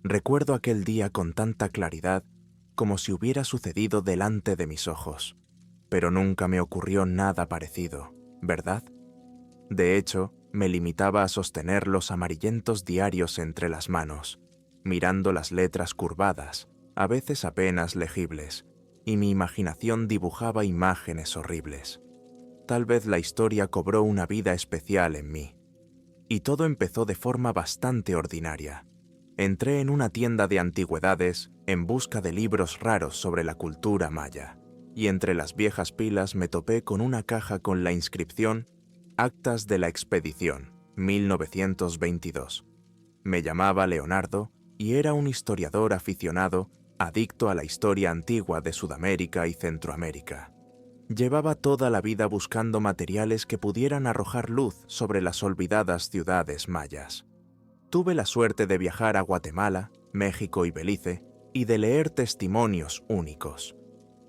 Recuerdo aquel día con tanta claridad como si hubiera sucedido delante de mis ojos, pero nunca me ocurrió nada parecido, ¿verdad? De hecho, me limitaba a sostener los amarillentos diarios entre las manos, mirando las letras curvadas, a veces apenas legibles, y mi imaginación dibujaba imágenes horribles. Tal vez la historia cobró una vida especial en mí. Y todo empezó de forma bastante ordinaria. Entré en una tienda de antigüedades en busca de libros raros sobre la cultura maya, y entre las viejas pilas me topé con una caja con la inscripción Actas de la Expedición, 1922. Me llamaba Leonardo y era un historiador aficionado, adicto a la historia antigua de Sudamérica y Centroamérica. Llevaba toda la vida buscando materiales que pudieran arrojar luz sobre las olvidadas ciudades mayas. Tuve la suerte de viajar a Guatemala, México y Belice y de leer testimonios únicos.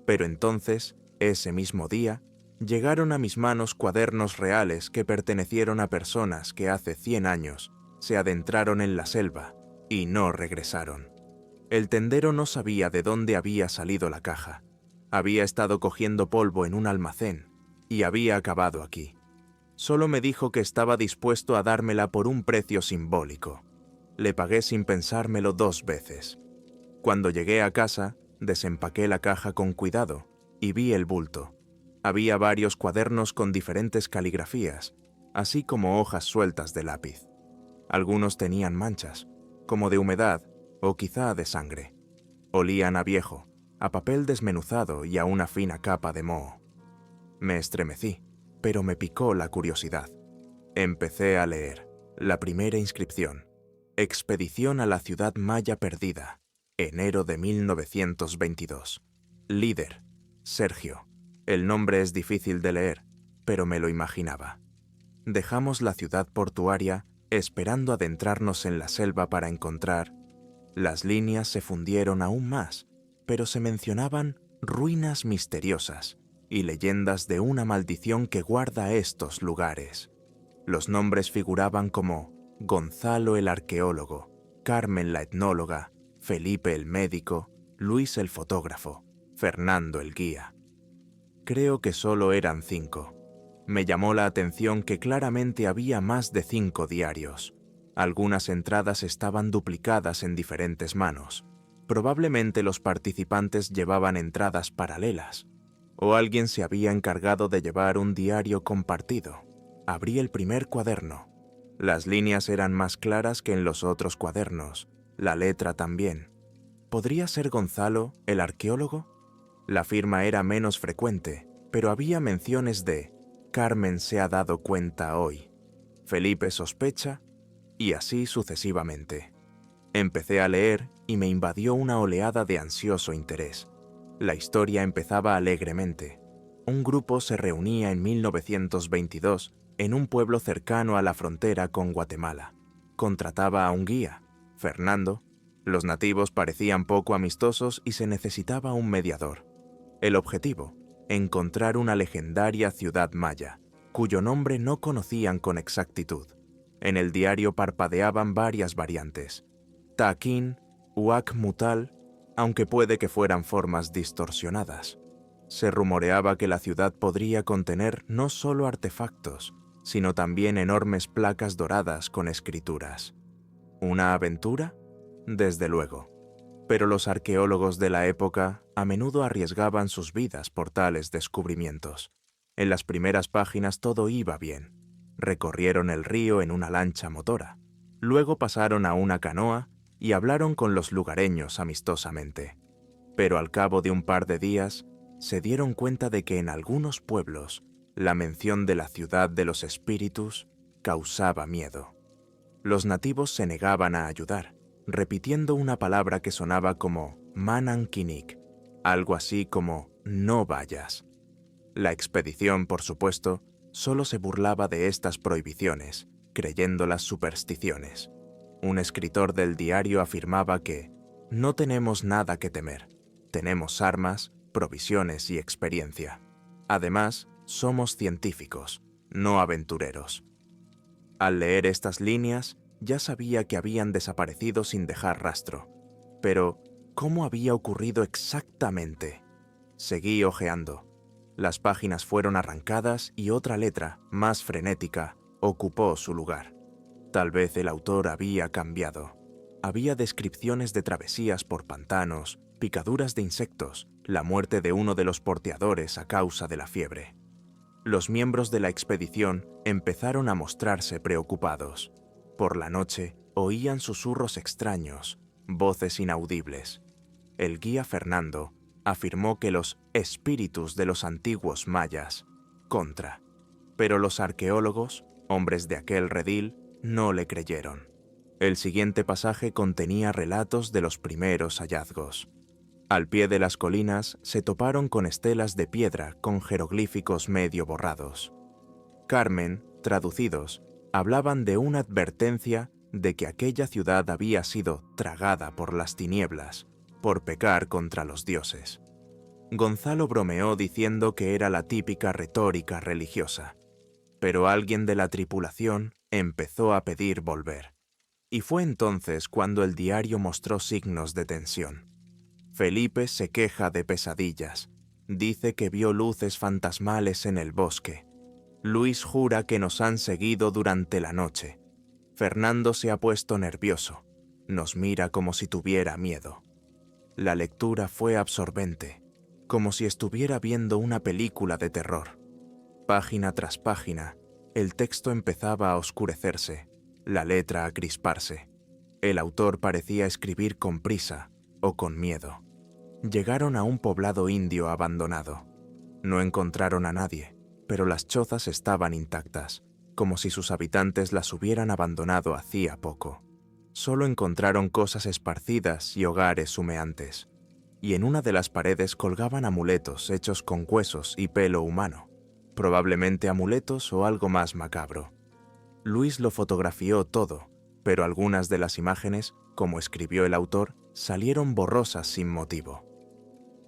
Pero entonces, ese mismo día, llegaron a mis manos cuadernos reales que pertenecieron a personas que hace 100 años se adentraron en la selva y no regresaron. El tendero no sabía de dónde había salido la caja. Había estado cogiendo polvo en un almacén y había acabado aquí. Solo me dijo que estaba dispuesto a dármela por un precio simbólico. Le pagué sin pensármelo 2 veces. Cuando llegué a casa, desempaqué la caja con cuidado y vi el bulto. Había varios cuadernos con diferentes caligrafías, así como hojas sueltas de lápiz. Algunos tenían manchas, como de humedad o quizá de sangre. Olían a viejo, a papel desmenuzado y a una fina capa de moho. Me estremecí, pero me picó la curiosidad. Empecé a leer. La primera inscripción. Expedición a la ciudad maya perdida. Enero de 1922. Líder. Sergio. El nombre es difícil de leer, pero me lo imaginaba. Dejamos la ciudad portuaria esperando adentrarnos en la selva para encontrar. Las líneas se fundieron aún más, pero se mencionaban ruinas misteriosas y leyendas de una maldición que guarda estos lugares. Los nombres figuraban como Gonzalo el arqueólogo, Carmen la etnóloga, Felipe el médico, Luis el fotógrafo, Fernando el guía. Creo que solo eran 5. Me llamó la atención que claramente había más de 5 diarios. Algunas entradas estaban duplicadas en diferentes manos. Probablemente los participantes llevaban entradas paralelas, o alguien se había encargado de llevar un diario compartido. Abrí el primer cuaderno. Las líneas eran más claras que en los otros cuadernos, la letra también. ¿Podría ser Gonzalo, el arqueólogo? La firma era menos frecuente, pero había menciones de Carmen se ha dado cuenta hoy, Felipe sospecha, y así sucesivamente. Empecé a leer y me invadió una oleada de ansioso interés. La historia empezaba alegremente. Un grupo se reunía en 1922 en un pueblo cercano a la frontera con Guatemala. Contrataba a un guía, Fernando. Los nativos parecían poco amistosos y se necesitaba un mediador. El objetivo, encontrar una legendaria ciudad maya, cuyo nombre no conocían con exactitud. En el diario parpadeaban varias variantes. Taquín, Uac Mutal, aunque puede que fueran formas distorsionadas. Se rumoreaba que la ciudad podría contener no solo artefactos, sino también enormes placas doradas con escrituras. ¿Una aventura? Desde luego. Pero los arqueólogos de la época a menudo arriesgaban sus vidas por tales descubrimientos. En las primeras páginas todo iba bien. Recorrieron el río en una lancha motora. Luego pasaron a una canoa y hablaron con los lugareños amistosamente. Pero al cabo de un par de días, se dieron cuenta de que en algunos pueblos la mención de la ciudad de los espíritus causaba miedo. Los nativos se negaban a ayudar, repitiendo una palabra que sonaba como Manankinik, algo así como no vayas. La expedición, por supuesto, solo se burlaba de estas prohibiciones, creyéndolas supersticiones. Un escritor del diario afirmaba que no tenemos nada que temer, tenemos armas, provisiones y experiencia. Además, somos científicos, no aventureros. Al leer estas líneas, ya sabía que habían desaparecido sin dejar rastro. Pero, ¿cómo había ocurrido exactamente? Seguí hojeando. Las páginas fueron arrancadas y otra letra, más frenética, ocupó su lugar. Tal vez el autor había cambiado. Había descripciones de travesías por pantanos, picaduras de insectos, la muerte de uno de los porteadores a causa de la fiebre. Los miembros de la expedición empezaron a mostrarse preocupados. Por la noche oían susurros extraños, voces inaudibles. El guía Fernando afirmó que los espíritus de los antiguos mayas, contra. Pero los arqueólogos, hombres de aquel redil, no le creyeron. El siguiente pasaje contenía relatos de los primeros hallazgos. Al pie de las colinas se toparon con estelas de piedra con jeroglíficos medio borrados. Carmen, traducidos, hablaban de una advertencia de que aquella ciudad había sido tragada por las tinieblas, por pecar contra los dioses. Gonzalo bromeó diciendo que era la típica retórica religiosa, pero alguien de la tripulación empezó a pedir volver. Y fue entonces cuando el diario mostró signos de tensión. Felipe se queja de pesadillas, dice que vio luces fantasmales en el bosque. Luis jura que nos han seguido durante la noche. Fernando se ha puesto nervioso, nos mira como si tuviera miedo. La lectura fue absorbente, como si estuviera viendo una película de terror. Página tras página, el texto empezaba a oscurecerse, la letra a crisparse. El autor parecía escribir con prisa o con miedo. Llegaron a un poblado indio abandonado. No encontraron a nadie, pero las chozas estaban intactas, como si sus habitantes las hubieran abandonado hacía poco. Solo encontraron cosas esparcidas y hogares humeantes, y en una de las paredes colgaban amuletos hechos con huesos y pelo humano, probablemente amuletos o algo más macabro. Luis lo fotografió todo, pero algunas de las imágenes, como escribió el autor, salieron borrosas sin motivo.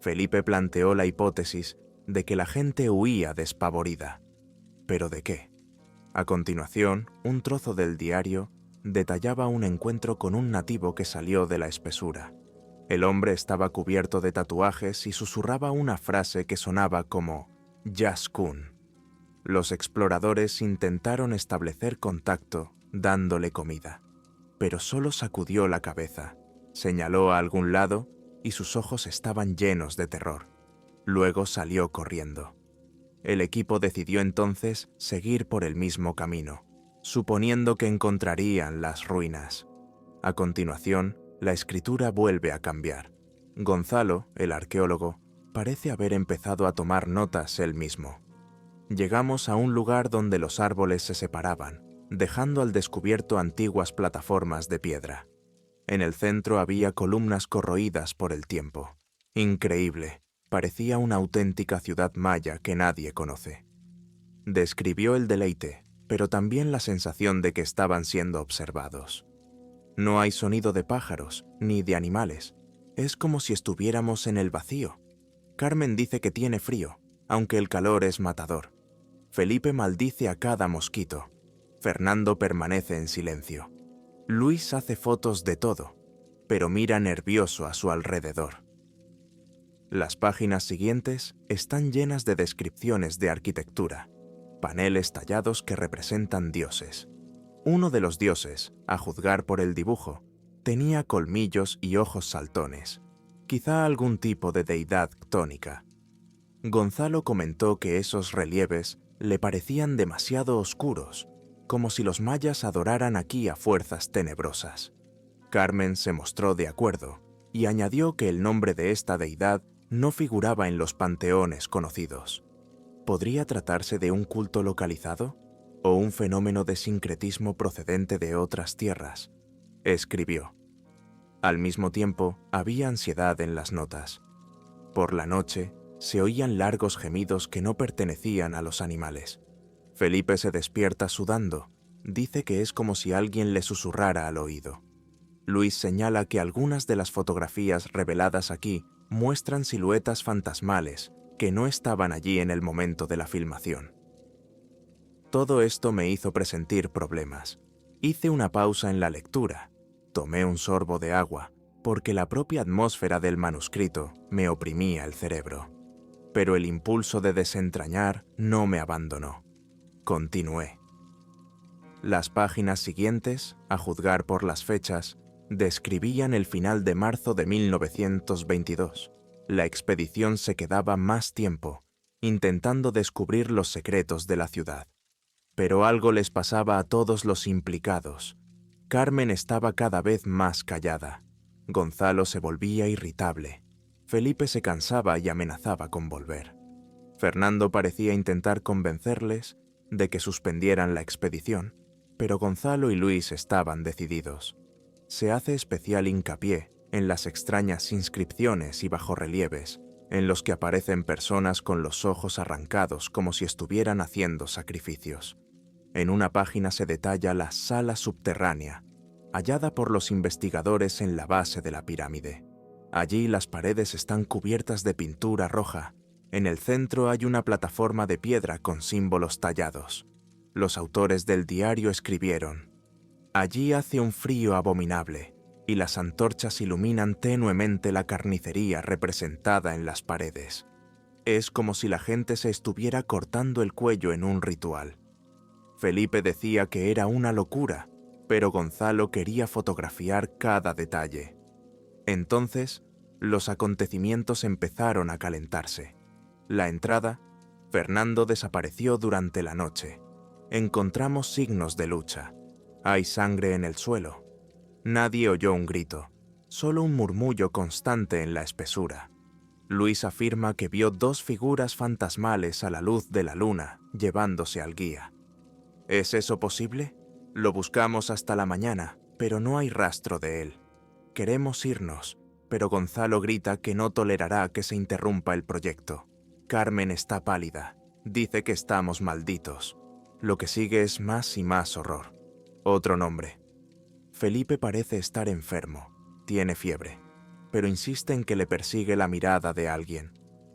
Felipe planteó la hipótesis de que la gente huía despavorida. ¿Pero de qué? A continuación, un trozo del diario detallaba un encuentro con un nativo que salió de la espesura. El hombre estaba cubierto de tatuajes y susurraba una frase que sonaba como Yaskun. Los exploradores intentaron establecer contacto dándole comida, pero solo sacudió la cabeza, señaló a algún lado y sus ojos estaban llenos de terror. Luego salió corriendo. El equipo decidió entonces seguir por el mismo camino, suponiendo que encontrarían las ruinas. A continuación, la escritura vuelve a cambiar. Gonzalo, el arqueólogo, parece haber empezado a tomar notas él mismo. Llegamos a un lugar donde los árboles se separaban, dejando al descubierto antiguas plataformas de piedra. En el centro había columnas corroídas por el tiempo. Increíble, parecía una auténtica ciudad maya que nadie conoce. Describió el deleite, pero también la sensación de que estaban siendo observados. No hay sonido de pájaros, ni de animales. Es como si estuviéramos en el vacío. Carmen dice que tiene frío, aunque el calor es matador. Felipe maldice a cada mosquito. Fernando permanece en silencio. Luis hace fotos de todo, pero mira nervioso a su alrededor. Las páginas siguientes están llenas de descripciones de arquitectura, paneles tallados que representan dioses. Uno de los dioses, a juzgar por el dibujo, tenía colmillos y ojos saltones, quizá algún tipo de deidad ctónica. Gonzalo comentó que esos relieves le parecían demasiado oscuros, como si los mayas adoraran aquí a fuerzas tenebrosas. Carmen se mostró de acuerdo y añadió que el nombre de esta deidad no figuraba en los panteones conocidos. ¿Podría tratarse de un culto localizado o un fenómeno de sincretismo procedente de otras tierras? Escribió. Al mismo tiempo, había ansiedad en las notas. Por la noche, se oían largos gemidos que no pertenecían a los animales. Felipe se despierta sudando. Dice que es como si alguien le susurrara al oído. Luis señala que algunas de las fotografías reveladas aquí muestran siluetas fantasmales que no estaban allí en el momento de la filmación. Todo esto me hizo presentir problemas. Hice una pausa en la lectura, tomé un sorbo de agua, porque la propia atmósfera del manuscrito me oprimía el cerebro. Pero el impulso de desentrañar no me abandonó. Continué. Las páginas siguientes, a juzgar por las fechas, describían el final de marzo de 1922. La expedición se quedaba más tiempo, intentando descubrir los secretos de la ciudad. Pero algo les pasaba a todos los implicados. Carmen estaba cada vez más callada. Gonzalo se volvía irritable. Felipe se cansaba y amenazaba con volver. Fernando parecía intentar convencerles de que suspendieran la expedición, pero Gonzalo y Luis estaban decididos. Se hace especial hincapié en las extrañas inscripciones y bajorrelieves en los que aparecen personas con los ojos arrancados como si estuvieran haciendo sacrificios. En una página se detalla la sala subterránea, hallada por los investigadores en la base de la pirámide. Allí las paredes están cubiertas de pintura roja. En el centro hay una plataforma de piedra con símbolos tallados. Los autores del diario escribieron: «Allí hace un frío abominable, y las antorchas iluminan tenuemente la carnicería representada en las paredes. Es como si la gente se estuviera cortando el cuello en un ritual». Felipe decía que era una locura, pero Gonzalo quería fotografiar cada detalle. Entonces, los acontecimientos empezaron a calentarse. La entrada, Fernando desapareció durante la noche. Encontramos signos de lucha. Hay sangre en el suelo. Nadie oyó un grito, solo un murmullo constante en la espesura. Luis afirma que vio dos figuras fantasmales a la luz de la luna, llevándose al guía. ¿Es eso posible? Lo buscamos hasta la mañana, pero no hay rastro de él. Queremos irnos, pero Gonzalo grita que no tolerará que se interrumpa el proyecto. Carmen está pálida, dice que estamos malditos. Lo que sigue es más y más horror. Otro nombre. Felipe parece estar enfermo, tiene fiebre, pero insiste en que le persigue la mirada de alguien.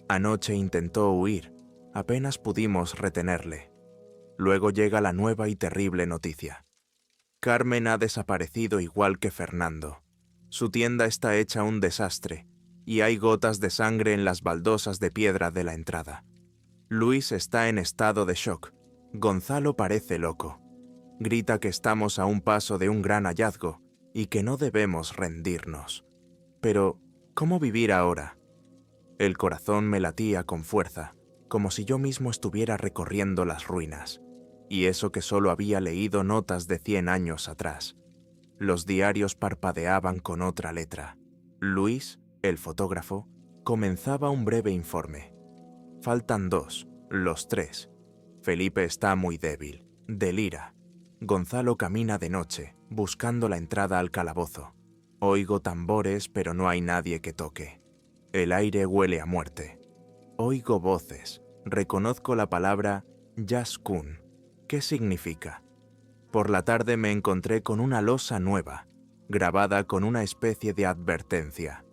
Anoche intentó huir, apenas pudimos retenerle. Luego llega la nueva y terrible noticia. Carmen ha desaparecido igual que Fernando. Su tienda está hecha un desastre, y hay gotas de sangre en las baldosas de piedra de la entrada. Luis está en estado de shock. Gonzalo parece loco. Grita que estamos a un paso de un gran hallazgo y que no debemos rendirnos. Pero, ¿cómo vivir ahora? El corazón me latía con fuerza, como si yo mismo estuviera recorriendo las ruinas, y eso que solo había leído notas de 100 años atrás. Los diarios parpadeaban con otra letra. Luis, el fotógrafo, comenzaba un breve informe. Faltan 2, los 3. Felipe está muy débil, delira. Gonzalo camina de noche, buscando la entrada al calabozo. Oigo tambores, pero no hay nadie que toque. El aire huele a muerte. Oigo voces. Reconozco la palabra Yaskun. ¿Qué significa? Por la tarde me encontré con una losa nueva, grabada con una especie de advertencia.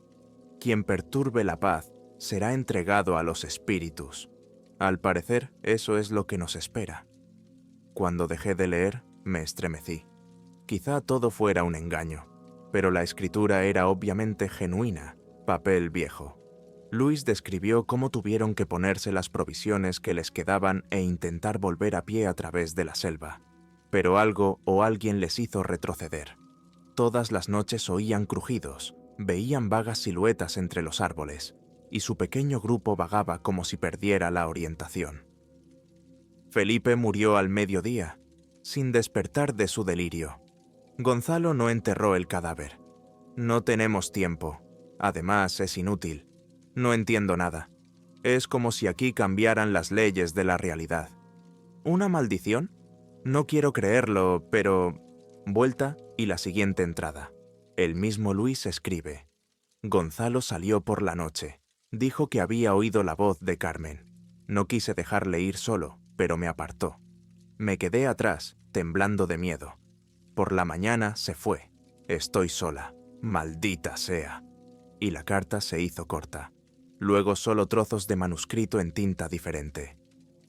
Quien perturbe la paz será entregado a los espíritus. Al parecer, eso es lo que nos espera. Cuando dejé de leer, me estremecí. Quizá todo fuera un engaño, pero la escritura era obviamente genuina, papel viejo. Luis describió cómo tuvieron que ponerse las provisiones que les quedaban e intentar volver a pie a través de la selva. Pero algo o alguien les hizo retroceder. Todas las noches oían crujidos, veían vagas siluetas entre los árboles, y su pequeño grupo vagaba como si perdiera la orientación. Felipe murió al mediodía, sin despertar de su delirio. Gonzalo no enterró el cadáver. No tenemos tiempo. Además, es inútil. No entiendo nada. Es como si aquí cambiaran las leyes de la realidad. ¿Una maldición? No quiero creerlo, pero... Vuelta y la siguiente entrada. El mismo Luis escribe. Gonzalo salió por la noche. Dijo que había oído la voz de Carmen. No quise dejarle ir solo, pero me apartó. Me quedé atrás, temblando de miedo. Por la mañana se fue. Estoy sola. Maldita sea. Y la carta se hizo corta. Luego solo trozos de manuscrito en tinta diferente.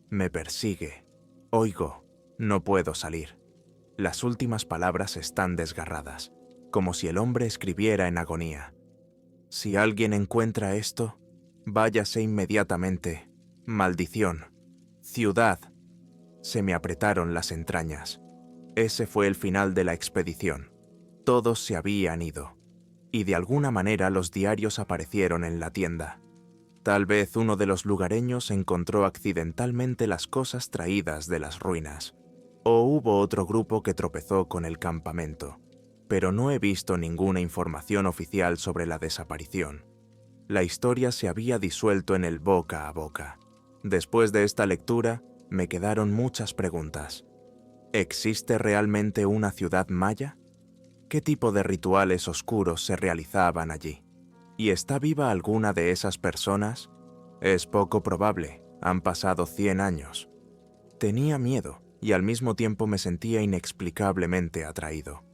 Me persigue. Oigo. No puedo salir. Las últimas palabras están desgarradas, como si el hombre escribiera en agonía. Si alguien encuentra esto, váyase inmediatamente. Maldición. Ciudad. Se me apretaron las entrañas. Ese fue el final de la expedición. Todos se habían ido. Y de alguna manera los diarios aparecieron en la tienda. Tal vez uno de los lugareños encontró accidentalmente las cosas traídas de las ruinas. O hubo otro grupo que tropezó con el campamento. Pero no he visto ninguna información oficial sobre la desaparición. La historia se había disuelto en el boca a boca. Después de esta lectura, me quedaron muchas preguntas. ¿Existe realmente una ciudad maya? ¿Qué tipo de rituales oscuros se realizaban allí? ¿Y está viva alguna de esas personas? Es poco probable, han pasado 100 años. Tenía miedo y al mismo tiempo me sentía inexplicablemente atraído.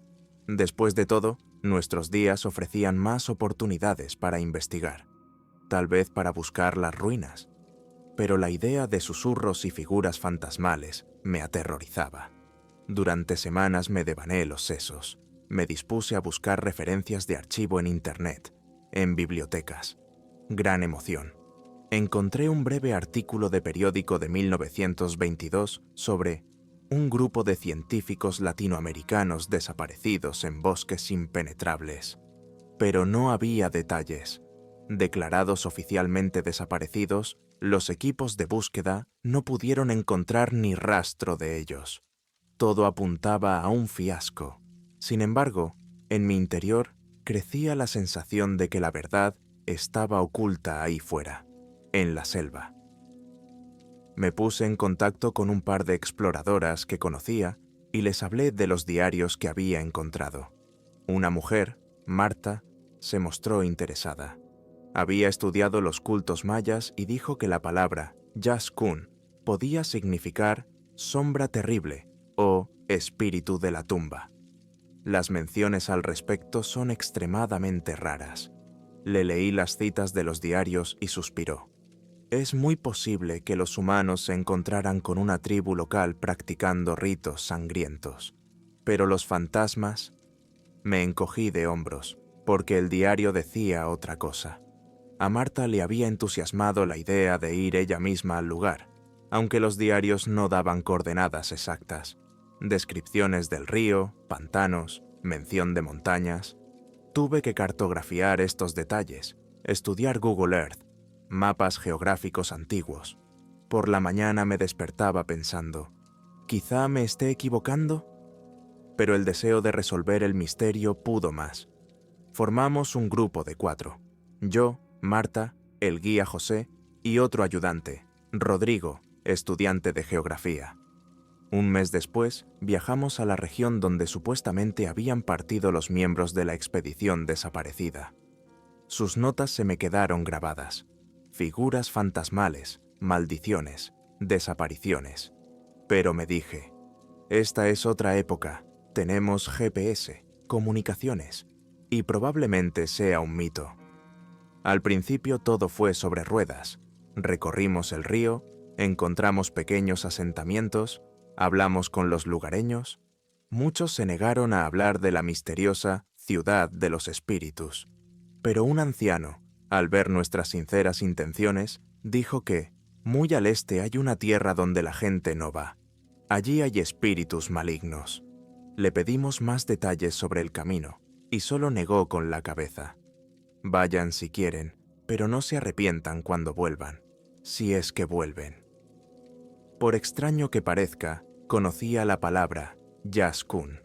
Después de todo, nuestros días ofrecían más oportunidades para investigar, tal vez para buscar las ruinas. Pero la idea de susurros y figuras fantasmales me aterrorizaba. Durante semanas me devané los sesos. Me dispuse a buscar referencias de archivo en Internet, en bibliotecas. Gran emoción. Encontré un breve artículo de periódico de 1922 sobre un grupo de científicos latinoamericanos desaparecidos en bosques impenetrables. Pero no había detalles. Declarados oficialmente desaparecidos, los equipos de búsqueda no pudieron encontrar ni rastro de ellos. Todo apuntaba a un fiasco. Sin embargo, en mi interior crecía la sensación de que la verdad estaba oculta ahí fuera, en la selva. Me puse en contacto con un par de exploradoras que conocía y les hablé de los diarios que había encontrado. Una mujer, Marta, se mostró interesada. Había estudiado los cultos mayas y dijo que la palabra Yaskun podía significar sombra terrible o espíritu de la tumba. Las menciones al respecto son extremadamente raras. Le leí las citas de los diarios y suspiró. Es muy posible que los humanos se encontraran con una tribu local practicando ritos sangrientos. Pero los fantasmas... Me encogí de hombros, porque el diario decía otra cosa. A Marta le había entusiasmado la idea de ir ella misma al lugar, aunque los diarios no daban coordenadas exactas. Descripciones del río, pantanos, mención de montañas. Tuve que cartografiar estos detalles, estudiar Google Earth, mapas geográficos antiguos. Por la mañana me despertaba pensando, ¿quizá me esté equivocando? Pero el deseo de resolver el misterio pudo más. Formamos un grupo de 4. Yo, Marta, el guía José y otro ayudante, Rodrigo, estudiante de geografía. Un mes después, viajamos a la región donde supuestamente habían partido los miembros de la expedición desaparecida. Sus notas se me quedaron grabadas. Figuras fantasmales, maldiciones, desapariciones. Pero me dije, esta es otra época, tenemos GPS, comunicaciones, y probablemente sea un mito. Al principio todo fue sobre ruedas. Recorrimos el río, encontramos pequeños asentamientos, hablamos con los lugareños. Muchos se negaron a hablar de la misteriosa ciudad de los espíritus. Pero un anciano, al ver nuestras sinceras intenciones, dijo que, muy al este hay una tierra donde la gente no va. Allí hay espíritus malignos. Le pedimos más detalles sobre el camino, y solo negó con la cabeza. Vayan si quieren, pero no se arrepientan cuando vuelvan, si es que vuelven. Por extraño que parezca, conocía la palabra Yaskun.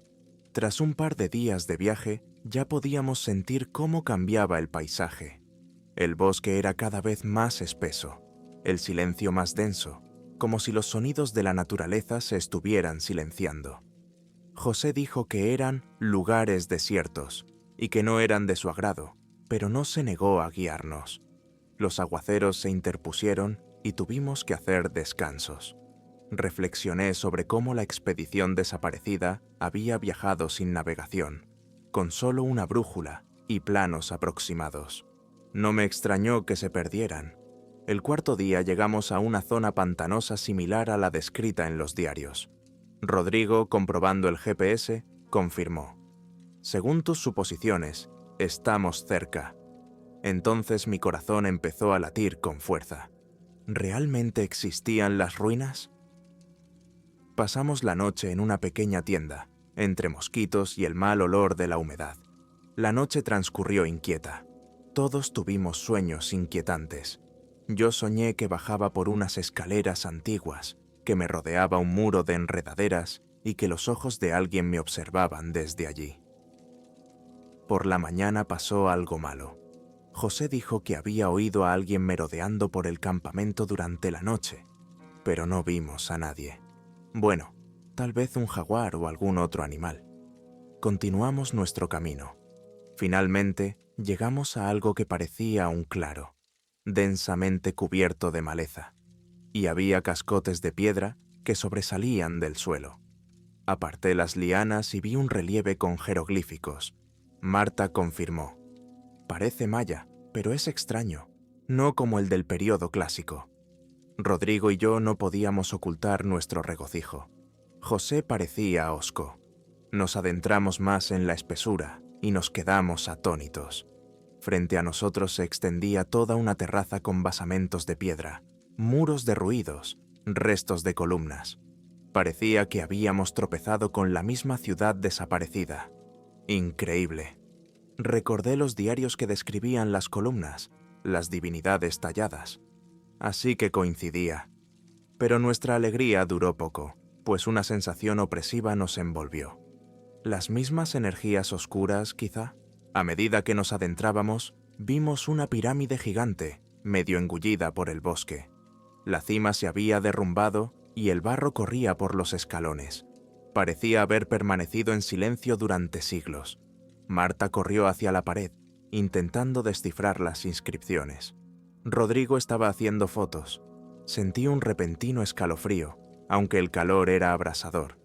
Tras un par de días de viaje, ya podíamos sentir cómo cambiaba el paisaje. El bosque era cada vez más espeso, el silencio más denso, como si los sonidos de la naturaleza se estuvieran silenciando. José dijo que eran lugares desiertos y que no eran de su agrado, pero no se negó a guiarnos. Los aguaceros se interpusieron y tuvimos que hacer descansos. Reflexioné sobre cómo la expedición desaparecida había viajado sin navegación, con solo una brújula y planos aproximados. No me extrañó que se perdieran. El cuarto día llegamos a una zona pantanosa similar a la descrita en los diarios. Rodrigo, comprobando el GPS, confirmó. Según tus suposiciones, estamos cerca. Entonces mi corazón empezó a latir con fuerza. ¿Realmente existían las ruinas? Pasamos la noche en una pequeña tienda, entre mosquitos y el mal olor de la humedad. La noche transcurrió inquieta. Todos tuvimos sueños inquietantes. Yo soñé que bajaba por unas escaleras antiguas, que me rodeaba un muro de enredaderas y que los ojos de alguien me observaban desde allí. Por la mañana pasó algo malo. José dijo que había oído a alguien merodeando por el campamento durante la noche, pero no vimos a nadie. Bueno, tal vez un jaguar o algún otro animal. Continuamos nuestro camino. Finalmente, llegamos a algo que parecía un claro, densamente cubierto de maleza, y había cascotes de piedra que sobresalían del suelo. Aparté las lianas y vi un relieve con jeroglíficos. Marta confirmó. Parece maya, pero es extraño, no como el del período clásico. Rodrigo y yo no podíamos ocultar nuestro regocijo. José parecía hosco. Nos adentramos más en la espesura y nos quedamos atónitos. Frente a nosotros se extendía toda una terraza con basamentos de piedra, muros derruidos, restos de columnas. Parecía que habíamos tropezado con la misma ciudad desaparecida. Increíble. Recordé los diarios que describían las columnas, las divinidades talladas. Así que coincidía. Pero nuestra alegría duró poco, pues una sensación opresiva nos envolvió. Las mismas energías oscuras, quizá. A medida que nos adentrábamos, vimos una pirámide gigante, medio engullida por el bosque. La cima se había derrumbado y el barro corría por los escalones. Parecía haber permanecido en silencio durante siglos. Marta corrió hacia la pared, intentando descifrar las inscripciones. Rodrigo estaba haciendo fotos. Sentí un repentino escalofrío, aunque el calor era abrasador.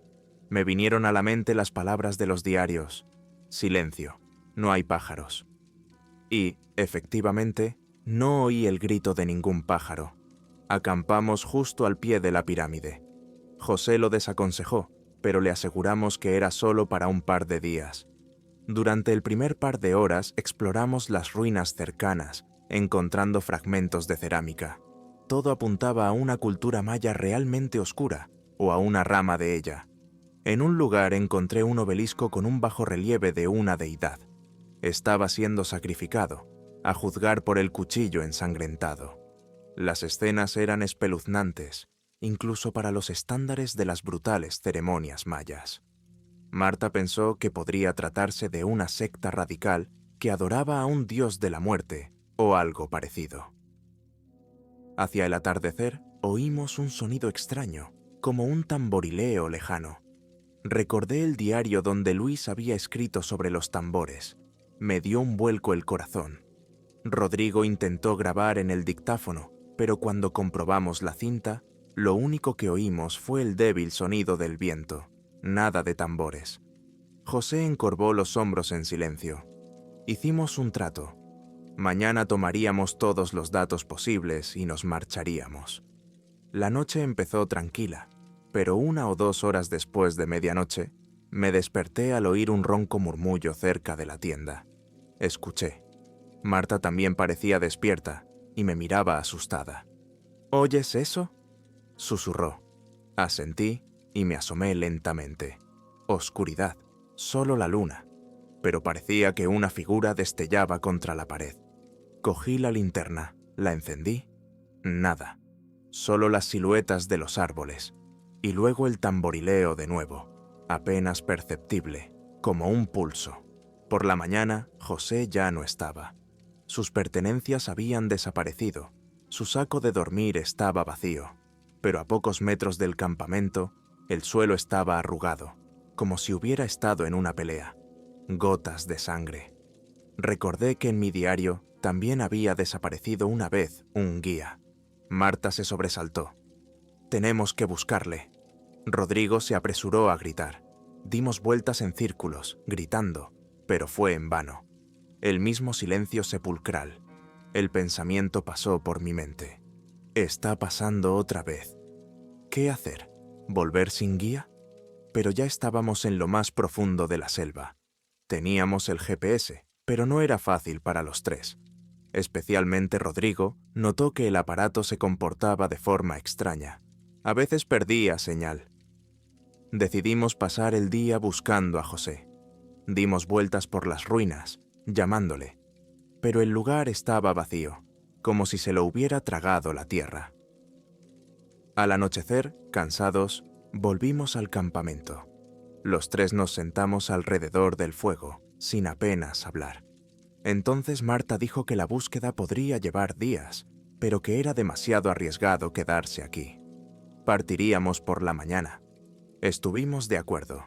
Me vinieron a la mente las palabras de los diarios. Silencio, no hay pájaros. Y, efectivamente, no oí el grito de ningún pájaro. Acampamos justo al pie de la pirámide. José lo desaconsejó, pero le aseguramos que era solo para un par de días. Durante el primer par de horas exploramos las ruinas cercanas, encontrando fragmentos de cerámica. Todo apuntaba a una cultura maya realmente oscura, o a una rama de ella. En un lugar encontré un obelisco con un bajorrelieve de una deidad. Estaba siendo sacrificado, a juzgar por el cuchillo ensangrentado. Las escenas eran espeluznantes, incluso para los estándares de las brutales ceremonias mayas. Marta pensó que podría tratarse de una secta radical que adoraba a un dios de la muerte o algo parecido. Hacia el atardecer oímos un sonido extraño, como un tamborileo lejano. Recordé el diario donde Luis había escrito sobre los tambores. Me dio un vuelco el corazón. Rodrigo intentó grabar en el dictáfono, pero cuando comprobamos la cinta, lo único que oímos fue el débil sonido del viento, nada de tambores. José encorvó los hombros en silencio. Hicimos un trato. Mañana tomaríamos todos los datos posibles y nos marcharíamos. La noche empezó tranquila, pero 1 o 2 horas después de medianoche, me desperté al oír un ronco murmullo cerca de la tienda. Escuché. Marta también parecía despierta y me miraba asustada. ¿Oyes eso?, susurró. Asentí y me asomé lentamente. Oscuridad, solo la luna, pero parecía que una figura destellaba contra la pared. Cogí la linterna, la encendí. Nada, solo las siluetas de los árboles, y luego el tamborileo de nuevo, apenas perceptible, como un pulso. Por la mañana, José ya no estaba. Sus pertenencias habían desaparecido. Su saco de dormir estaba vacío, pero a pocos metros del campamento, el suelo estaba arrugado, como si hubiera estado en una pelea. Gotas de sangre. Recordé que en mi diario también había desaparecido una vez un guía. Marta se sobresaltó. «Tenemos que buscarle». Rodrigo se apresuró a gritar. Dimos vueltas en círculos, gritando, pero fue en vano. El mismo silencio sepulcral. El pensamiento pasó por mi mente. Está pasando otra vez. ¿Qué hacer? ¿Volver sin guía? pero ya estábamos en lo más profundo de la selva. Teníamos el GPS, pero no era fácil para los tres. Especialmente Rodrigo notó que el aparato se comportaba de forma extraña. A veces perdía señal. Decidimos pasar el día buscando a José. Dimos vueltas por las ruinas, llamándole, pero el lugar estaba vacío, como si se lo hubiera tragado la tierra. Al anochecer, cansados, volvimos al campamento. Los tres nos sentamos alrededor del fuego, sin apenas hablar. Entonces Marta dijo que la búsqueda podría llevar días, pero que era demasiado arriesgado quedarse aquí. Partiríamos por la mañana. Estuvimos de acuerdo.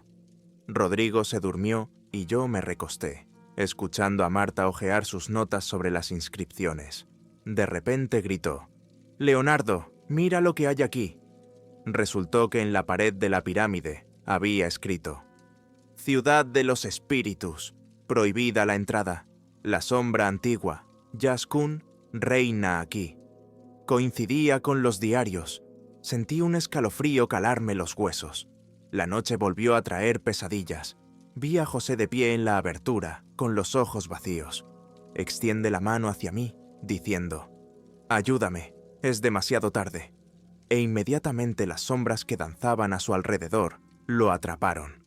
Rodrigo se durmió y yo me recosté, escuchando a Marta hojear sus notas sobre las inscripciones. De repente gritó: «Leonardo, mira lo que hay aquí». Resultó que en la pared de la pirámide había escrito: «Ciudad de los espíritus, prohibida la entrada. La sombra antigua, Yaskun, reina aquí». Coincidía con los diarios. Sentí un escalofrío calarme los huesos. La noche volvió a traer pesadillas. Vi a José de pie en la abertura, con los ojos vacíos. Extiende la mano hacia mí, diciendo: «Ayúdame, es demasiado tarde». E inmediatamente las sombras que danzaban a su alrededor lo atraparon.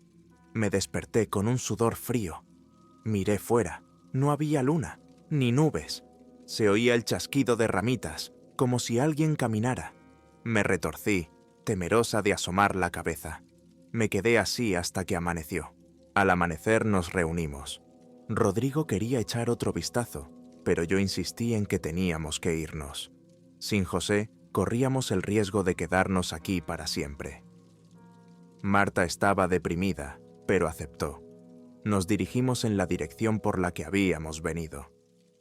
Me desperté con un sudor frío. Miré fuera. No había luna, ni nubes. Se oía el chasquido de ramitas, como si alguien caminara. Me retorcí, temerosa de asomar la cabeza. Me quedé así hasta que amaneció. Al amanecer nos reunimos. Rodrigo quería echar otro vistazo, pero yo insistí en que teníamos que irnos. Sin José, corríamos el riesgo de quedarnos aquí para siempre. Marta estaba deprimida, pero aceptó. Nos dirigimos en la dirección por la que habíamos venido.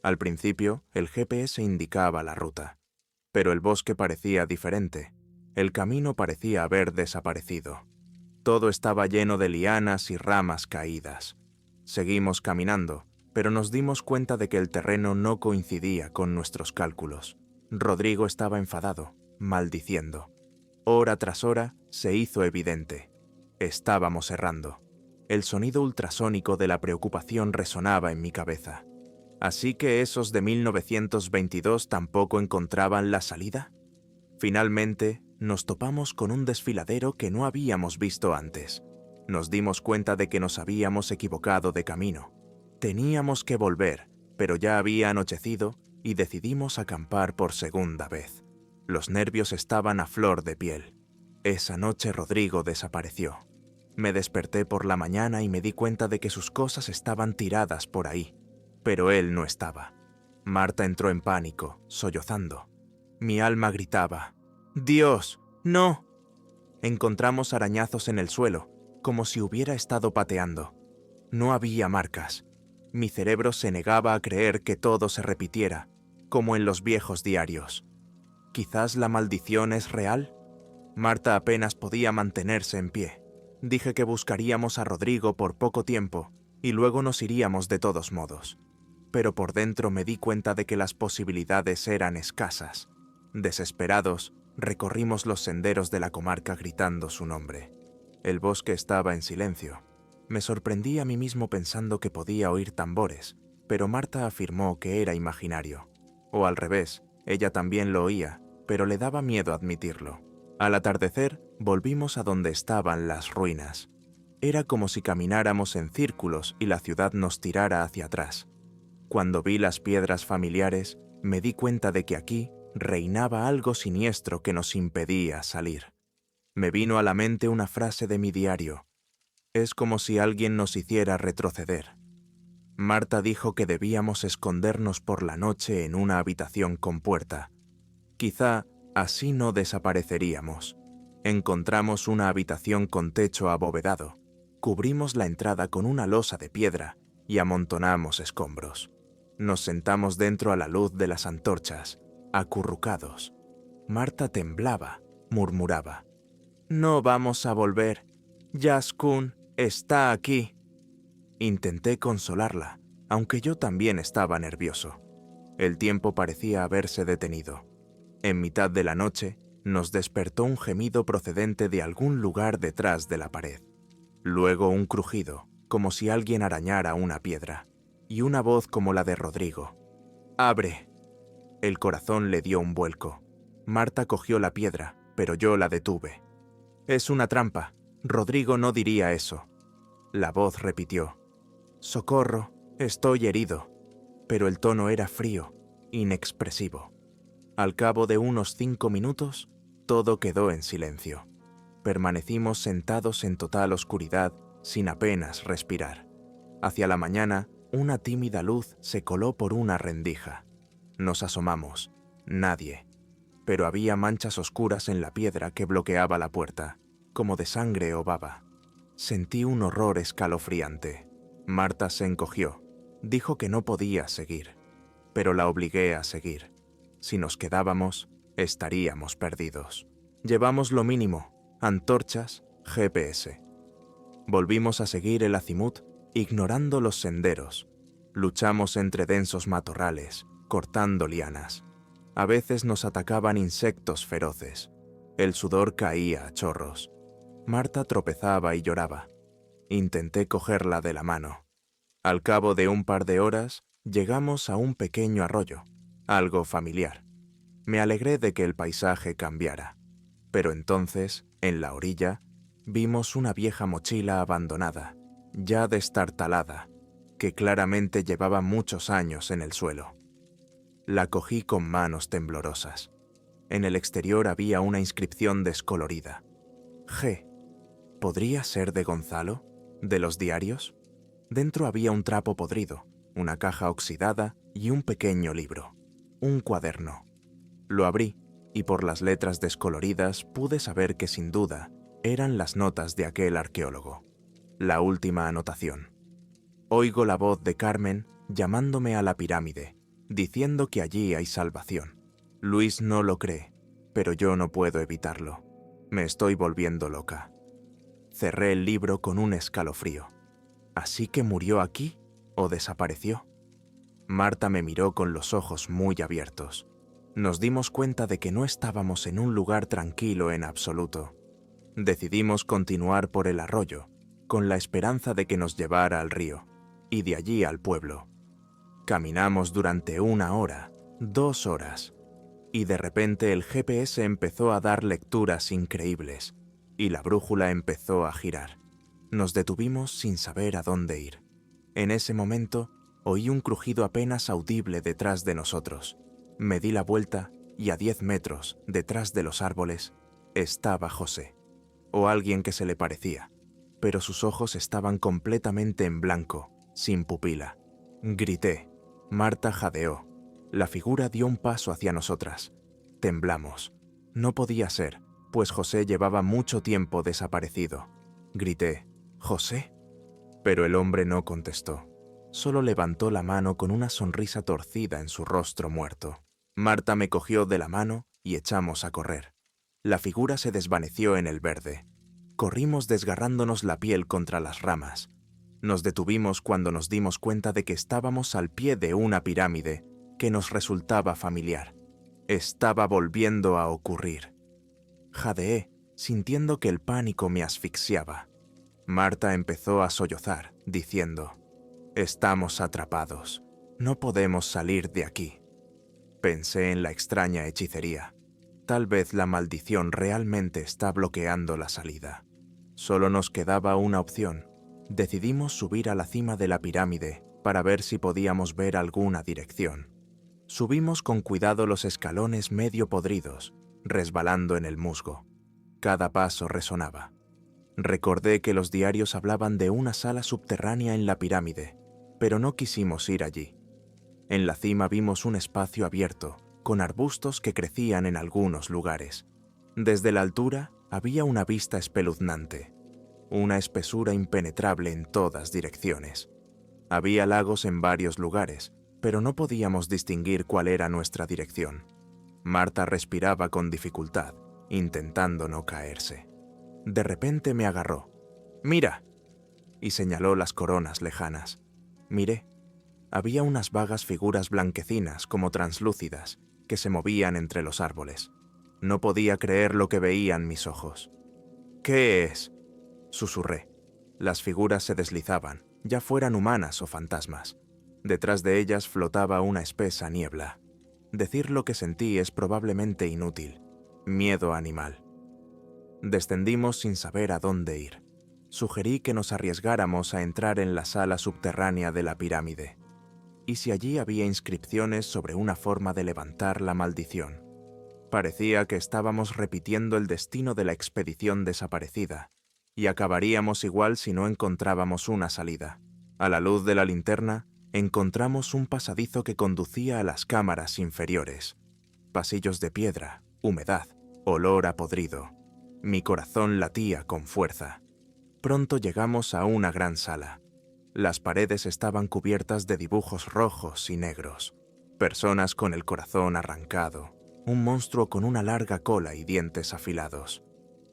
Al principio, el GPS indicaba la ruta, pero el bosque parecía diferente. El camino parecía haber desaparecido. Todo estaba lleno de lianas y ramas caídas. Seguimos caminando, pero nos dimos cuenta de que el terreno no coincidía con nuestros cálculos. Rodrigo estaba enfadado, maldiciendo. Hora tras hora se hizo evidente. Estábamos errando. El sonido ultrasónico de la preocupación resonaba en mi cabeza. ¿Así que esos de 1922 tampoco encontraban la salida? Finalmente, nos topamos con un desfiladero que no habíamos visto antes. Nos dimos cuenta de que nos habíamos equivocado de camino. Teníamos que volver, pero ya había anochecido y decidimos acampar por segunda vez. Los nervios estaban a flor de piel. Esa noche Rodrigo desapareció. Me desperté por la mañana y me di cuenta de que sus cosas estaban tiradas por ahí, pero él no estaba. Marta entró en pánico, sollozando. Mi alma gritaba: «¡Dios, no!». Encontramos arañazos en el suelo, como si hubiera estado pateando. No había marcas. Mi cerebro se negaba a creer que todo se repitiera, como en los viejos diarios. ¿Quizás la maldición es real? Marta apenas podía mantenerse en pie. Dije que buscaríamos a Rodrigo por poco tiempo y luego nos iríamos de todos modos. Pero por dentro me di cuenta de que las posibilidades eran escasas. Desesperados, recorrimos los senderos de la comarca gritando su nombre. El bosque estaba en silencio. Me sorprendí a mí mismo pensando que podía oír tambores, pero Marta afirmó que era imaginario. O al revés, ella también lo oía, pero le daba miedo admitirlo. Al atardecer, volvimos a donde estaban las ruinas. Era como si camináramos en círculos y la ciudad nos tirara hacia atrás. Cuando vi las piedras familiares, me di cuenta de que aquí reinaba algo siniestro que nos impedía salir. Me vino a la mente una frase de mi diario: «Es como si alguien nos hiciera retroceder». Marta dijo que debíamos escondernos por la noche en una habitación con puerta. Quizá así no desapareceríamos. Encontramos una habitación con techo abovedado. Cubrimos la entrada con una losa de piedra y amontonamos escombros. Nos sentamos dentro a la luz de las antorchas, acurrucados. Marta temblaba, murmuraba: «No vamos a volver. Yaskun está aquí». Intenté consolarla, aunque yo también estaba nervioso. El tiempo parecía haberse detenido. En mitad de la noche, nos despertó un gemido procedente de algún lugar detrás de la pared. Luego un crujido, como si alguien arañara una piedra, y una voz como la de Rodrigo. ¡Abre! El corazón le dio un vuelco. Marta cogió la piedra, pero yo la detuve. «Es una trampa. Rodrigo no diría eso». La voz repitió. «Socorro, estoy herido». Pero el tono era frío, inexpresivo. Al cabo de unos 5 minutos, todo quedó en silencio. Permanecimos sentados en total oscuridad, sin apenas respirar. Hacia la mañana, una tímida luz se coló por una rendija. Nos asomamos. Nadie. Pero había manchas oscuras en la piedra que bloqueaba la puerta, como de sangre o baba. Sentí un horror escalofriante. Marta se encogió. Dijo que no podía seguir, pero la obligué a seguir. Si nos quedábamos, estaríamos perdidos. Llevamos lo mínimo: antorchas, GPS. Volvimos a seguir el azimut, ignorando los senderos. Luchamos entre densos matorrales, cortando lianas. A veces nos atacaban insectos feroces. El sudor caía a chorros. Marta tropezaba y lloraba. Intenté cogerla de la mano. Al cabo de un par de horas, llegamos a un pequeño arroyo, algo familiar. Me alegré de que el paisaje cambiara. Pero entonces, en la orilla, vimos una vieja mochila abandonada, ya destartalada, que claramente llevaba muchos años en el suelo. La cogí con manos temblorosas. En el exterior había una inscripción descolorida. G. ¿Podría ser de Gonzalo? ¿De los diarios? Dentro había un trapo podrido, una caja oxidada y un pequeño libro, un cuaderno. Lo abrí y por las letras descoloridas pude saber que sin duda eran las notas de aquel arqueólogo. La última anotación. Oigo la voz de Carmen llamándome a la pirámide, diciendo que allí hay salvación. Luis no lo cree, pero yo no puedo evitarlo. Me estoy volviendo loca. Cerré el libro con un escalofrío. ¿Así que murió aquí o desapareció? Marta me miró con los ojos muy abiertos. Nos dimos cuenta de que no estábamos en un lugar tranquilo en absoluto. Decidimos continuar por el arroyo, con la esperanza de que nos llevara al río, y de allí al pueblo. Caminamos durante 1 hora, 2 horas, y de repente el GPS empezó a dar lecturas increíbles, y la brújula empezó a girar. Nos detuvimos sin saber a dónde ir. En ese momento, oí un crujido apenas audible detrás de nosotros. Me di la vuelta y a 10 metros, detrás de los árboles, estaba José, o alguien que se le parecía, pero sus ojos estaban completamente en blanco, sin pupila. Grité. Marta jadeó. La figura dio un paso hacia nosotras. Temblamos. No podía ser, pues José llevaba mucho tiempo desaparecido. Grité. «¿José?» Pero el hombre no contestó. Solo levantó la mano con una sonrisa torcida en su rostro muerto. Marta me cogió de la mano y echamos a correr. La figura se desvaneció en el verde. Corrimos desgarrándonos la piel contra las ramas. Nos detuvimos cuando nos dimos cuenta de que estábamos al pie de una pirámide que nos resultaba familiar. Estaba volviendo a ocurrir. Jadeé, sintiendo que el pánico me asfixiaba. Marta empezó a sollozar, diciendo: «Estamos atrapados. No podemos salir de aquí». Pensé en la extraña hechicería. Tal vez la maldición realmente está bloqueando la salida. Solo nos quedaba una opción. Decidimos subir a la cima de la pirámide para ver si podíamos ver alguna dirección. Subimos con cuidado los escalones medio podridos, resbalando en el musgo. Cada paso resonaba. Recordé que los diarios hablaban de una sala subterránea en la pirámide, pero no quisimos ir allí. En la cima vimos un espacio abierto, con arbustos que crecían en algunos lugares. Desde la altura había una vista espeluznante, una espesura impenetrable en todas direcciones. Había lagos en varios lugares, pero no podíamos distinguir cuál era nuestra dirección. Marta respiraba con dificultad, intentando no caerse. De repente me agarró. «¡Mira!» y señaló las coronas lejanas. Miré. Había unas vagas figuras blanquecinas como translúcidas que se movían entre los árboles. No podía creer lo que veían mis ojos. «¿Qué es?», susurré. Las figuras se deslizaban, ya fueran humanas o fantasmas. Detrás de ellas flotaba una espesa niebla. Decir lo que sentí es probablemente inútil. Miedo animal. Descendimos sin saber a dónde ir. Sugerí que nos arriesgáramos a entrar en la sala subterránea de la pirámide. ¿Y si allí había inscripciones sobre una forma de levantar la maldición? Parecía que estábamos repitiendo el destino de la expedición desaparecida, y acabaríamos igual si no encontrábamos una salida. A la luz de la linterna, encontramos un pasadizo que conducía a las cámaras inferiores. Pasillos de piedra, humedad, olor a podrido. Mi corazón latía con fuerza. Pronto llegamos a una gran sala. Las paredes estaban cubiertas de dibujos rojos y negros. Personas con el corazón arrancado. Un monstruo con una larga cola y dientes afilados.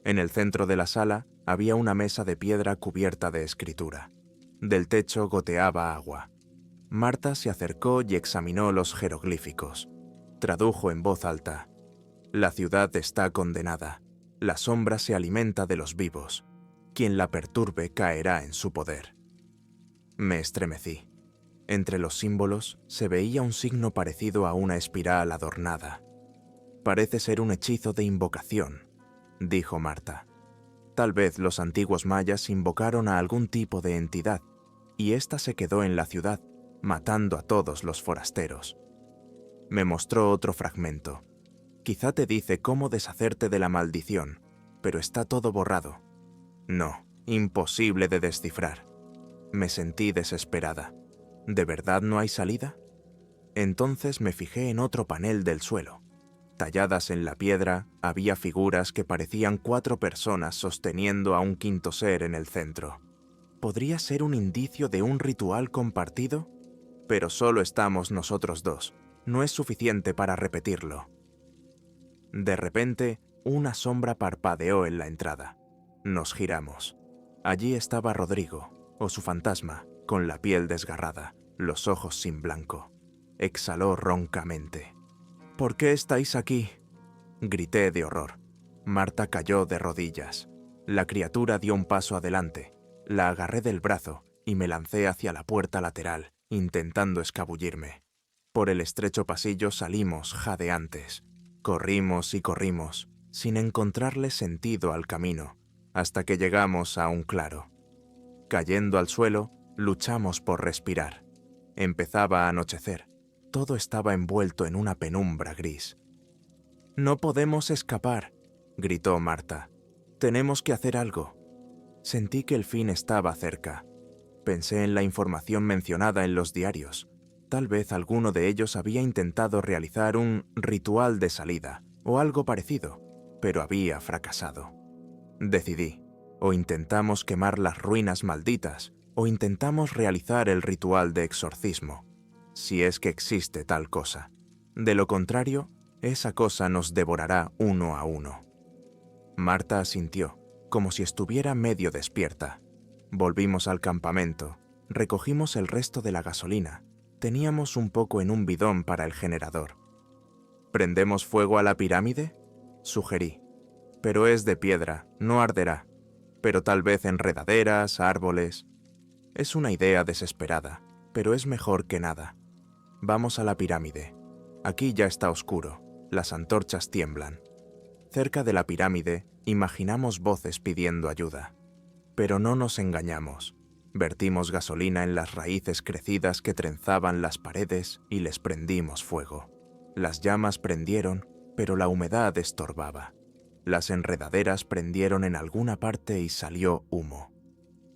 En el centro de la sala había una mesa de piedra cubierta de escritura. Del techo goteaba agua. Marta se acercó y examinó los jeroglíficos. Tradujo en voz alta: «La ciudad está condenada. La sombra se alimenta de los vivos. Quien la perturbe caerá en su poder». Me estremecí. Entre los símbolos se veía un signo parecido a una espiral adornada. «Parece ser un hechizo de invocación», dijo Marta. «Tal vez los antiguos mayas invocaron a algún tipo de entidad, y ésta se quedó en la ciudad, matando a todos los forasteros». Me mostró otro fragmento. «Quizá te dice cómo deshacerte de la maldición, pero está todo borrado». No, imposible de descifrar. Me sentí desesperada. ¿De verdad no hay salida? Entonces me fijé en otro panel del suelo. Talladas en la piedra, había figuras que parecían 4 personas sosteniendo a un quinto ser en el centro. ¿Podría ser un indicio de un ritual compartido? Pero solo estamos nosotros dos. No es suficiente para repetirlo. De repente, una sombra parpadeó en la entrada. Nos giramos. Allí estaba Rodrigo, o su fantasma, con la piel desgarrada, los ojos sin blanco. Exhaló roncamente. «¿Por qué estáis aquí?», grité de horror. Marta cayó de rodillas. La criatura dio un paso adelante. La agarré del brazo y me lancé hacia la puerta lateral, intentando escabullirme. Por el estrecho pasillo salimos jadeantes. Corrimos y corrimos, sin encontrarle sentido al camino, hasta que llegamos a un claro. Cayendo al suelo, luchamos por respirar. Empezaba a anochecer. Todo estaba envuelto en una penumbra gris. «No podemos escapar», gritó Marta. «Tenemos que hacer algo». Sentí que el fin estaba cerca. Pensé en la información mencionada en los diarios. Tal vez alguno de ellos había intentado realizar un ritual de salida, o algo parecido, pero había fracasado. Decidí, o intentamos quemar las ruinas malditas, o intentamos realizar el ritual de exorcismo, si es que existe tal cosa. De lo contrario, esa cosa nos devorará uno a uno. Marta asintió, como si estuviera medio despierta. Volvimos al campamento, recogimos el resto de la gasolina. Teníamos un poco en un bidón para el generador. «¿Prendemos fuego a la pirámide?», sugerí. «Pero es de piedra, no arderá. Pero tal vez enredaderas, árboles». Es una idea desesperada, pero es mejor que nada. Vamos a la pirámide. Aquí ya está oscuro, las antorchas tiemblan. Cerca de la pirámide imaginamos voces pidiendo ayuda. Pero no nos engañamos. Vertimos gasolina en las raíces crecidas que trenzaban las paredes y les prendimos fuego. Las llamas prendieron, pero la humedad estorbaba. Las enredaderas prendieron en alguna parte y salió humo.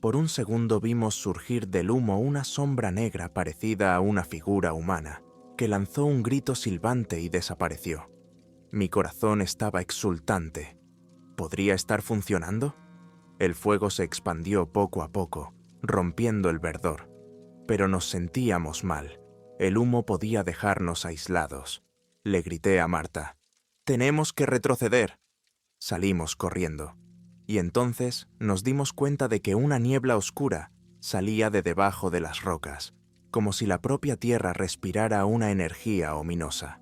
Por un segundo vimos surgir del humo una sombra negra parecida a una figura humana, que lanzó un grito silbante y desapareció. Mi corazón estaba exultante. ¿Podría estar funcionando? El fuego se expandió poco a poco, rompiendo el verdor. Pero nos sentíamos mal. El humo podía dejarnos aislados. Le grité a Marta: «Tenemos que retroceder». Salimos corriendo. Y entonces nos dimos cuenta de que una niebla oscura salía de debajo de las rocas, como si la propia tierra respirara una energía ominosa.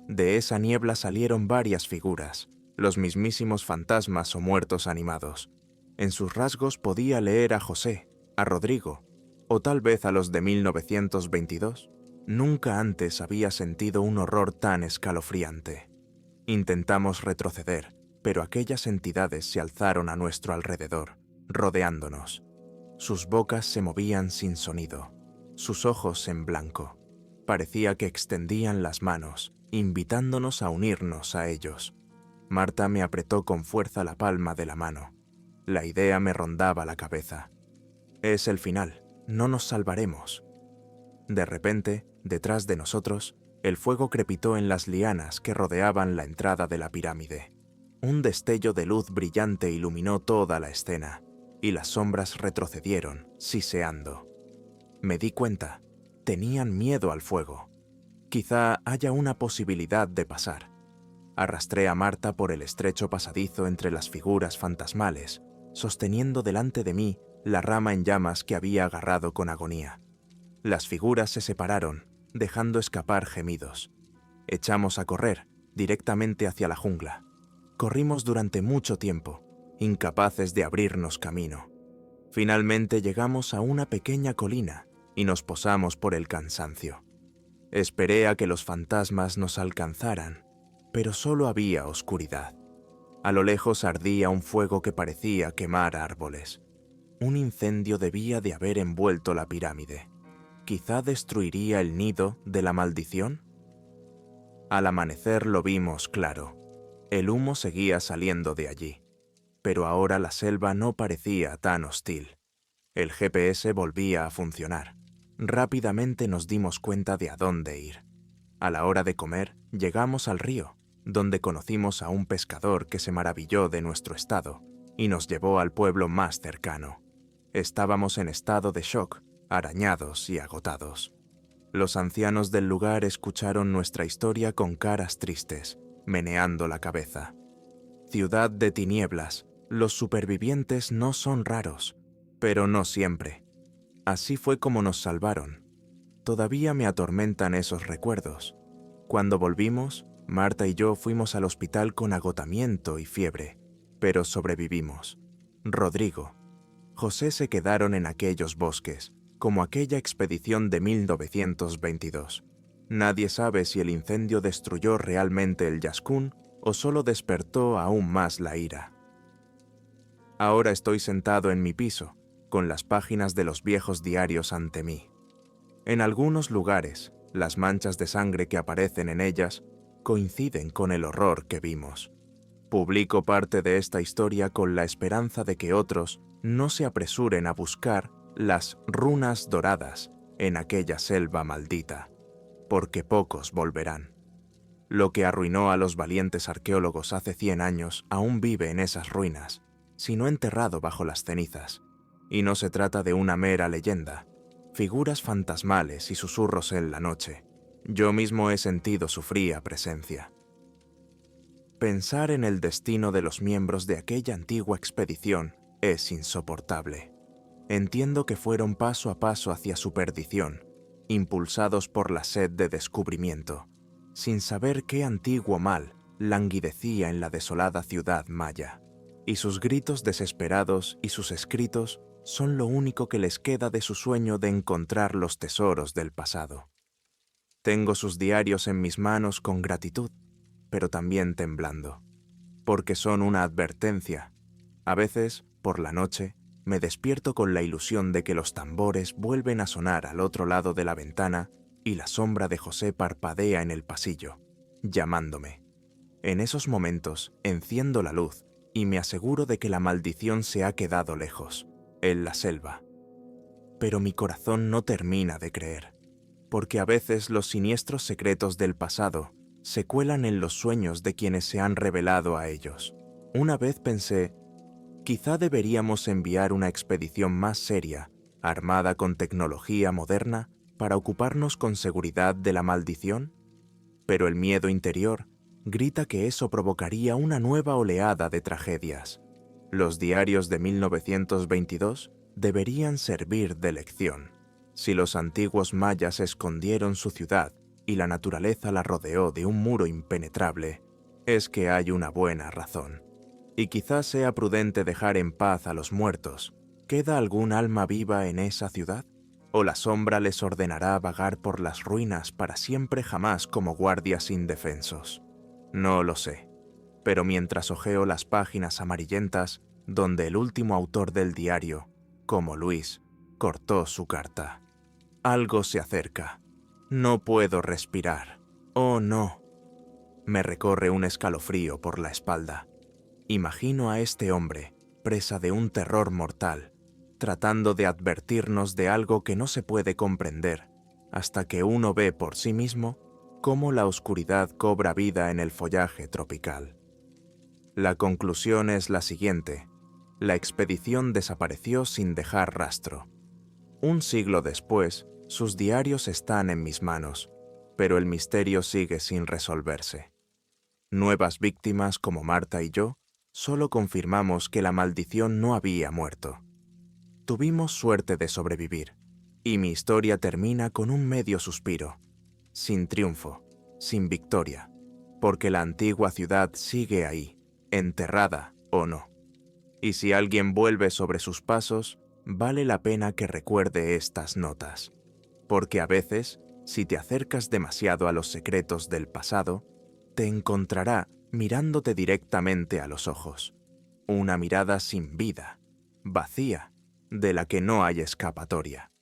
De esa niebla salieron varias figuras, los mismísimos fantasmas o muertos animados. En sus rasgos podía leer a José, a Rodrigo, o tal vez a los de 1922. Nunca antes había sentido un horror tan escalofriante. Intentamos retroceder, pero aquellas entidades se alzaron a nuestro alrededor, rodeándonos. Sus bocas se movían sin sonido, sus ojos en blanco. Parecía que extendían las manos, invitándonos a unirnos a ellos. Marta me apretó con fuerza la palma de la mano. La idea me rondaba la cabeza. Es el final, no nos salvaremos. De repente, detrás de nosotros, el fuego crepitó en las lianas que rodeaban la entrada de la pirámide. Un destello de luz brillante iluminó toda la escena, y las sombras retrocedieron, siseando. Me di cuenta, tenían miedo al fuego. Quizá haya una posibilidad de pasar. Arrastré a Marta por el estrecho pasadizo entre las figuras fantasmales, sosteniendo delante de mí la rama en llamas que había agarrado con agonía. Las figuras se separaron, dejando escapar gemidos. Echamos a correr, directamente hacia la jungla. Corrimos durante mucho tiempo, incapaces de abrirnos camino. Finalmente llegamos a una pequeña colina y nos posamos por el cansancio. Esperé a que los fantasmas nos alcanzaran, pero solo había oscuridad. A lo lejos ardía un fuego que parecía quemar árboles. Un incendio debía de haber envuelto la pirámide. ¿Quizá destruiría el nido de la maldición? Al amanecer lo vimos claro. El humo seguía saliendo de allí, pero ahora la selva no parecía tan hostil. El GPS volvía a funcionar. Rápidamente nos dimos cuenta de a dónde ir. A la hora de comer, llegamos al río, donde conocimos a un pescador que se maravilló de nuestro estado y nos llevó al pueblo más cercano. Estábamos en estado de shock, arañados y agotados. Los ancianos del lugar escucharon nuestra historia con caras tristes, meneando la cabeza. Ciudad de tinieblas, los supervivientes no son raros, pero no siempre. Así fue como nos salvaron. Todavía me atormentan esos recuerdos. Cuando volvimos, Marta y yo fuimos al hospital con agotamiento y fiebre, pero sobrevivimos. Rodrigo, José se quedaron en aquellos bosques, como aquella expedición de 1922. Nadie sabe si el incendio destruyó realmente el Yazkún o solo despertó aún más la ira. Ahora estoy sentado en mi piso, con las páginas de los viejos diarios ante mí. En algunos lugares, las manchas de sangre que aparecen en ellas coinciden con el horror que vimos. Publico parte de esta historia con la esperanza de que otros no se apresuren a buscar las runas doradas en aquella selva maldita, porque pocos volverán. Lo que arruinó a los valientes arqueólogos hace 100 años aún vive en esas ruinas, si no enterrado bajo las cenizas. Y no se trata de una mera leyenda, figuras fantasmales y susurros en la noche. Yo mismo he sentido su fría presencia. Pensar en el destino de los miembros de aquella antigua expedición es insoportable. Entiendo que fueron paso a paso hacia su perdición, impulsados por la sed de descubrimiento, sin saber qué antiguo mal languidecía en la desolada ciudad maya, y sus gritos desesperados y sus escritos son lo único que les queda de su sueño de encontrar los tesoros del pasado. Tengo sus diarios en mis manos con gratitud, pero también temblando, porque son una advertencia. A veces, por la noche, me despierto con la ilusión de que los tambores vuelven a sonar al otro lado de la ventana y la sombra de José parpadea en el pasillo, llamándome. En esos momentos enciendo la luz y me aseguro de que la maldición se ha quedado lejos, en la selva. Pero mi corazón no termina de creer, porque a veces los siniestros secretos del pasado se cuelan en los sueños de quienes se han revelado a ellos. Una vez pensé, quizá deberíamos enviar una expedición más seria, armada con tecnología moderna, para ocuparnos con seguridad de la maldición. Pero el miedo interior grita que eso provocaría una nueva oleada de tragedias. Los diarios de 1922 deberían servir de lección. Si los antiguos mayas escondieron su ciudad y la naturaleza la rodeó de un muro impenetrable, es que hay una buena razón. Y quizás sea prudente dejar en paz a los muertos. ¿Queda algún alma viva en esa ciudad? ¿O la sombra les ordenará vagar por las ruinas para siempre jamás como guardias indefensos? No lo sé. Pero mientras hojeo las páginas amarillentas, donde el último autor del diario, como Luis, cortó su carta. Algo se acerca. No puedo respirar. Oh, no. Me recorre un escalofrío por la espalda. Imagino a este hombre, presa de un terror mortal, tratando de advertirnos de algo que no se puede comprender, hasta que uno ve por sí mismo cómo la oscuridad cobra vida en el follaje tropical. La conclusión es la siguiente. La expedición desapareció sin dejar rastro. Un siglo después, sus diarios están en mis manos, pero el misterio sigue sin resolverse. Nuevas víctimas como Marta y yo solo confirmamos que la maldición no había muerto. Tuvimos suerte de sobrevivir, y mi historia termina con un medio suspiro, sin triunfo, sin victoria, porque la antigua ciudad sigue ahí, enterrada o no. Y si alguien vuelve sobre sus pasos, vale la pena que recuerde estas notas, porque a veces, si te acercas demasiado a los secretos del pasado, te encontrará mirándote directamente a los ojos. Una mirada sin vida, vacía, de la que no hay escapatoria.